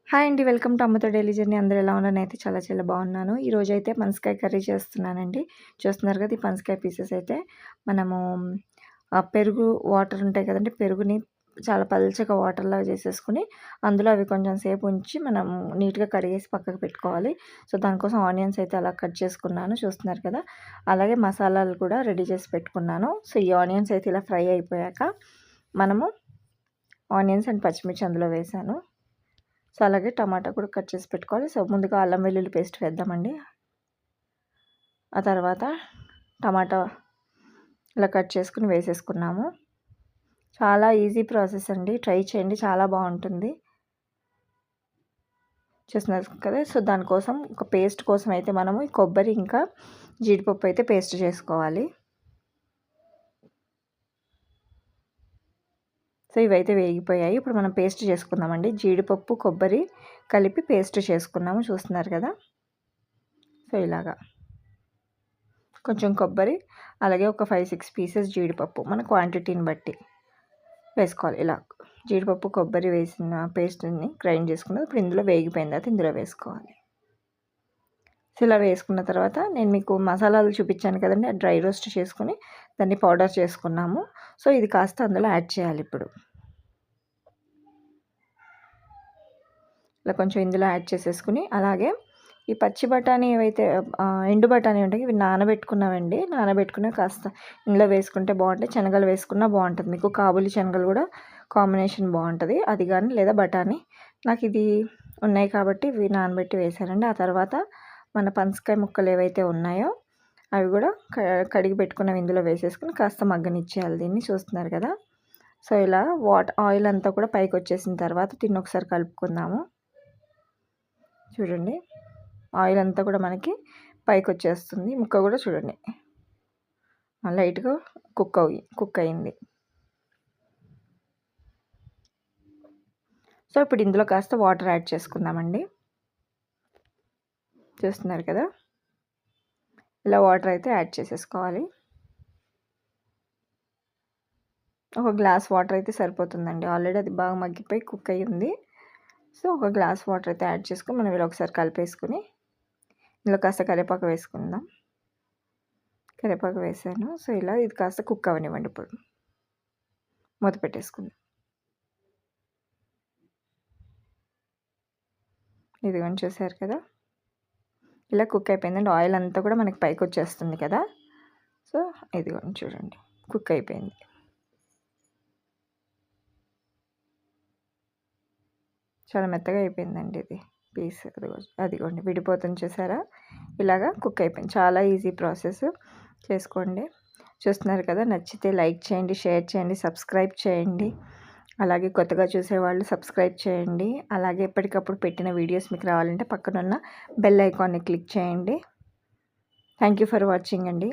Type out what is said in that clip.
Hi అండి. Welcome to అమ్మతో daily journey. అందరూ ఎలా ఉన్నారు? నేనైతే చాలా చాలా బాగున్నాను. ఈరోజైతే పనసకాయ కర్రీ చేస్తున్నానండి. చూస్తున్నారు కదా! ఈ పనసకాయ పీసెస్ అయితే మనము పెరుగు వాటర్ ఉంటాయి కదండీ! పెరుగుని చాలా పల్చగా వాటర్‌లాగా చేసేసుకొని, అందులో అవి కొంచెం సేపు ఉంచి మనం నీట్‌గా కడిగేసి పక్కకు పెట్టుకోవాలి. సో, దానికోసం ఆనియన్స్ అయితే అలా కట్ చేసుకున్నాను. చూస్తున్నారు కదా! అలాగే మసాలాలు కూడా రెడీ చేసి పెట్టుకున్నాను. సో, ఈ ఆనియన్స్ అయితే ఇలా ఫ్రై అయిపోయాక మనము ఆనియన్స్ అండ్ పచ్చిమిర్చి అందులో వేసాను. సో, అలాగే టమాటా కూడా కట్ చేసి పెట్టుకోవాలి. సో, ముందుగా అల్లం వెల్లుల్లి పేస్ట్ వేద్దామండి. ఆ తర్వాత టమాటా ఇలా కట్ చేసుకుని వేసేసుకున్నాము. చాలా ఈజీ ప్రాసెస్ అండి. ట్రై చేయండి, చాలా బాగుంటుంది. చూస్తున్నారు కదా! సో, దానికోసం ఒక పేస్ట్ కోసం అయితే మనము ఈ కొబ్బరి ఇంకా జీడిపప్పు అయితే పేస్ట్ చేసుకోవాలి. సో, ఇవైతే వేగిపోయాయి. ఇప్పుడు మనం పేస్ట్ చేసుకుందామండి. జీడిపప్పు, కొబ్బరి కలిపి పేస్ట్ చేసుకున్నాము. చూస్తున్నారు కదా! సో, ఇలాగా కొంచెం కొబ్బరి, అలాగే ఒక 5, 6 పీసెస్ జీడిపప్పు మన క్వాంటిటీని బట్టి వేసుకోవాలి. ఇలా జీడిపప్పు, కొబ్బరి వేసిన పేస్ట్‌ని గ్రైండ్ చేసుకున్నది ఇప్పుడు ఇందులో వేగిపోయిన తర్వాత ఇందులో వేసుకోవాలి. సో, ఇలా వేసుకున్న తర్వాత నేను మీకు మసాలాలు చూపించాను కదండీ! డ్రై రోస్ట్ చేసుకొని దాన్ని పౌడర్ చేసుకున్నాము. సో, ఇది కాస్త అందులో యాడ్ చేయాలి ఇప్పుడు. ఇలా కొంచెం ఇందులో యాడ్ చేసేసుకుని, అలాగే ఈ పచ్చి బఠానీ ఏవైతే ఎండు బఠానీ ఉంటాయి, ఇవి నానబెట్టుకున్నవండి. నానబెట్టుకున్నవి కాస్త ఇందులో వేసుకుంటే బాగుంటాయి. శనగలు వేసుకున్నా బాగుంటుంది. మీకు కాబూలి శనగలు కూడా కాంబినేషన్ బాగుంటుంది. అది కానీ లేదా బఠానీ. నాకు ఇది ఉన్నాయి కాబట్టి ఇవి నానబెట్టి వేసానండి. ఆ తర్వాత మన పనసకాయ ముక్కలు ఏవైతే ఉన్నాయో అవి కూడా కడిగి పెట్టుకున్నవి ఇందులో వేసేసుకుని కాస్త మగ్గనిచ్చేయాలి దీన్ని. చూస్తున్నారు కదా! సో, ఇలా ఆయిల్ అంతా కూడా పైకి వచ్చేసిన తర్వాత దీన్ని ఒకసారి కలుపుకుందాము. చూడండి, ఆయిల్ అంతా కూడా మనకి పైకి వచ్చేస్తుంది. ముక్క కూడా చూడండి లైట్‌గా కుక్ అయింది. సో, ఇప్పుడు ఇందులో కాస్త వాటర్ యాడ్ చేసుకుందామండి. చూస్తున్నారు కదా! ఇలా వాటర్ అయితే యాడ్ చేసేసుకోవాలి. ఒక గ్లాస్ వాటర్ అయితే సరిపోతుందండి. ఆల్రెడీ అది బాగా మగ్గిపోయి కుక్ అయ్యి ఉంది. సో, ఒక గ్లాస్ వాటర్ అయితే యాడ్ చేసుకొని మనం ఇలా ఒకసారి కలిపేసుకుని ఇందులో కాస్త కరివేపాకు వేసుకుందాం. కరివేపాకు వేసాను. సో, ఇలా ఇది కాస్త కుక్ అవ్వనివ్వండి. ఇప్పుడు మూత పెట్టేసుకుందాం. ఇదిగోండి, చూసారు కదా! ఇలా కుక్ అయిపోయిందండి. ఆయిల్ అంతా కూడా మనకి పైకి వచ్చేస్తుంది కదా! సో, ఇదిగోండి చూడండి, కుక్ అయిపోయింది. చాలా మెత్తగా అయిపోయిందండి ఇది పీస్. అదిగోండి విడిపోతుంది, చూసారా? ఇలాగా కుక్ అయిపోయింది. చాలా ఈజీ ప్రాసెస్, చేసుకోండి. చూస్తున్నారు కదా! నచ్చితే లైక్ చేయండి, షేర్ చేయండి, సబ్స్క్రైబ్ చేయండి. అలాగే కొత్తగా చూసేవాళ్ళు సబ్స్క్రైబ్ చేయండి. అలాగే ఎప్పటికప్పుడు పెట్టిన వీడియోస్ మీకు రావాలంటే పక్కనున్న బెల్ ఐకాన్ని క్లిక్ చేయండి. థ్యాంక్ యూ ఫర్ వాచింగ్ అండి.